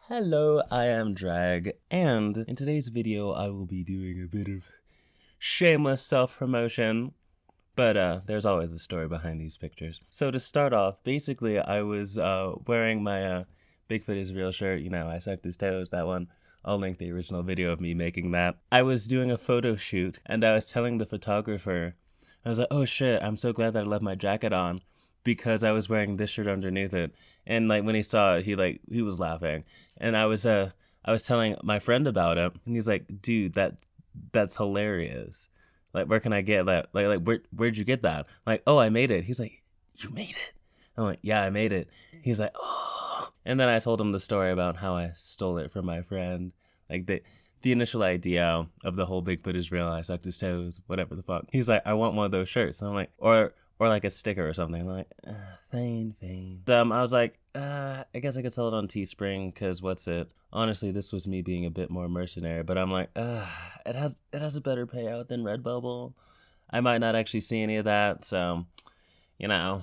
Hello, I am Drag, and in today's video I will be doing a bit of shameless self-promotion, but there's always a story behind these pictures. So to start off, basically I was wearing my Bigfoot is real shirt, you know, I sucked his toes, that one. I'll link the original video of me making that. I was doing a photo shoot, and I was telling the photographer, I was like, oh shit, I'm so glad that I left my jacket on, because I was wearing this shirt underneath it. And like when he saw it, he was laughing. And I was telling my friend about it, and he's like, dude, that's hilarious. Like, where can I get that? Where'd you get that? Like, oh, I made it. He's like, you made it? I'm like, yeah, I made it. He's like, oh. And then I told him the story about how I stole it from my friend. Like the initial idea of the whole Bigfoot is real, I sucked his toes, whatever the fuck. He's like, I want one of those shirts. And I'm like, or like a sticker or something. I'm like, fine. I was like, I guess I could sell it on Teespring, because what's it? Honestly, this was me being a bit more mercenary, but I'm like, it has a better payout than Redbubble. I might not actually see any of that, so, you know,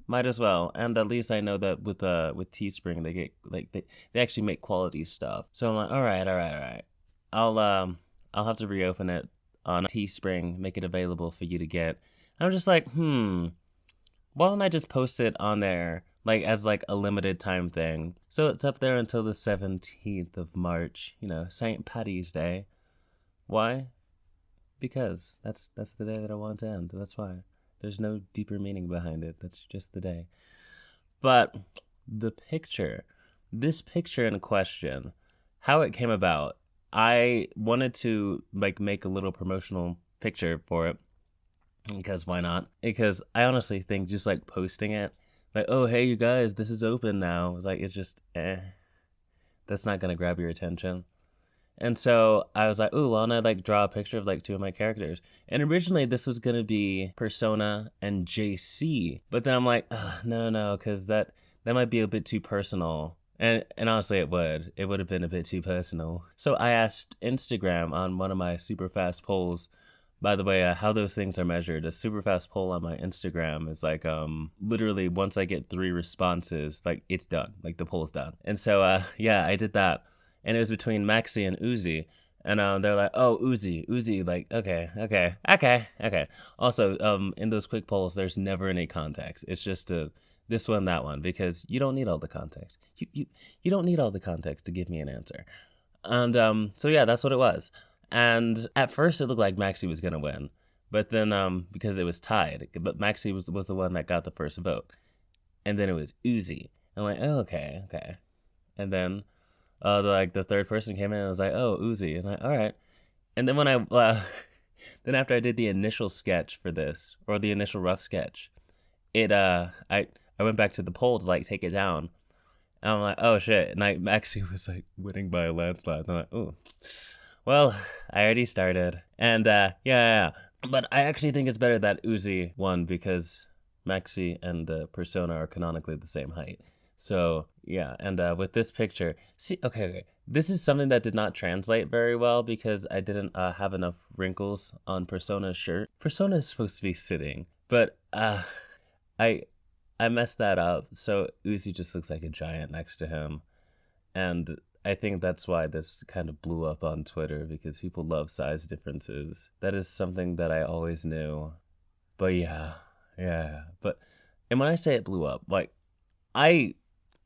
might as well. And at least I know that with Teespring, they get, like, they actually make quality stuff. So I'm like, all right. I'll have to reopen it on Teespring, make it available for you to get. I'm just like, why don't I just post it on there, like, as, like, a limited time thing? So it's up there until the 17th of March, you know, St. Patty's Day. Why? Because that's the day that I want to end. That's why. There's no deeper meaning behind it. That's just the day. But this picture in question, how it came about, I wanted to, like, make a little promotional picture for it. Because why not? Because I honestly think just, like, posting it, like, oh, hey, you guys, this is open now. It's like, it's just, that's not going to grab your attention. And so I was like, ooh, why don't I, like, draw a picture of, like, two of my characters? And originally this was going to be Persona and JC. But then I'm like, no, because that might be a bit too personal. And honestly, it would have been a bit too personal. So I asked Instagram on one of my super fast polls. By the way, how those things are measured, a super fast poll on my Instagram is like, literally once I get 3 responses, like, it's done, like, the poll's done. And so, yeah, I did that. And it was between Maxi and Uzi. And they're like, oh, Uzi, like, okay. Also, in those quick polls, there's never any context. It's just this one, that one, because you don't need all the context. You don't need all the context to give me an answer. And so yeah, that's what it was. And at first it looked like Maxi was gonna win, but then because it was tied, but Maxi was the one that got the first vote, and then it was Uzi. I'm like, oh, okay. And then the third person came in and was like, oh, Uzi, and all right. And then when then after I did the initial sketch for this, or the initial rough sketch, I went back to the poll to, like, take it down, and I'm like, oh shit, and Maxi was, like, winning by a landslide. And I'm like, ooh. Well, I already started. And yeah. But I actually think it's better that Uzi won, because Maxi and Persona are canonically the same height. So yeah, and with this picture, see, okay. This is something that did not translate very well, because I didn't have enough wrinkles on Persona's shirt. Persona is supposed to be sitting, but I messed that up. So Uzi just looks like a giant next to him. And I think that's why this kind of blew up on Twitter, because people love size differences. That is something that I always knew. But yeah. But, and when I say it blew up, like, I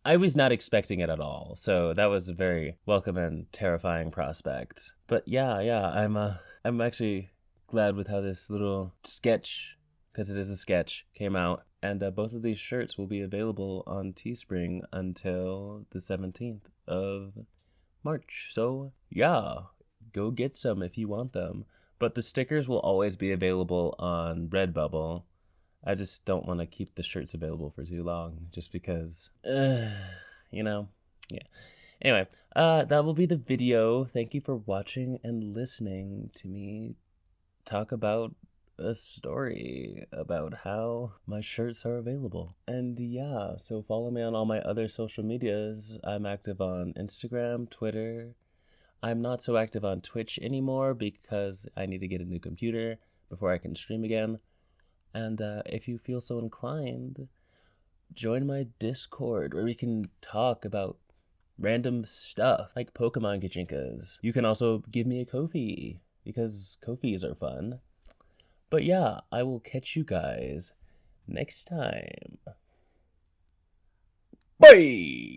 was not expecting it at all. So that was a very welcome and terrifying prospect. But yeah, I'm actually glad with how this little sketch, because it is a sketch, came out. And both of these shirts will be available on Teespring until the 17th of March. So yeah, go get some if you want them. But the stickers will always be available on Redbubble. I just don't want to keep the shirts available for too long, just because, you know, yeah. Anyway, that will be the video. Thank you for watching and listening to me talk about a story about how my shirts are available. And yeah, so follow me on all my other social medias. I'm active on Instagram, Twitter. I'm not so active on Twitch anymore because I need to get a new computer before I can stream again. And if you feel so inclined, join my Discord where we can talk about random stuff like Pokemon Kachinkas. You can also give me a Ko-fi because Ko-fis are fun. But yeah, I will catch you guys next time. Bye!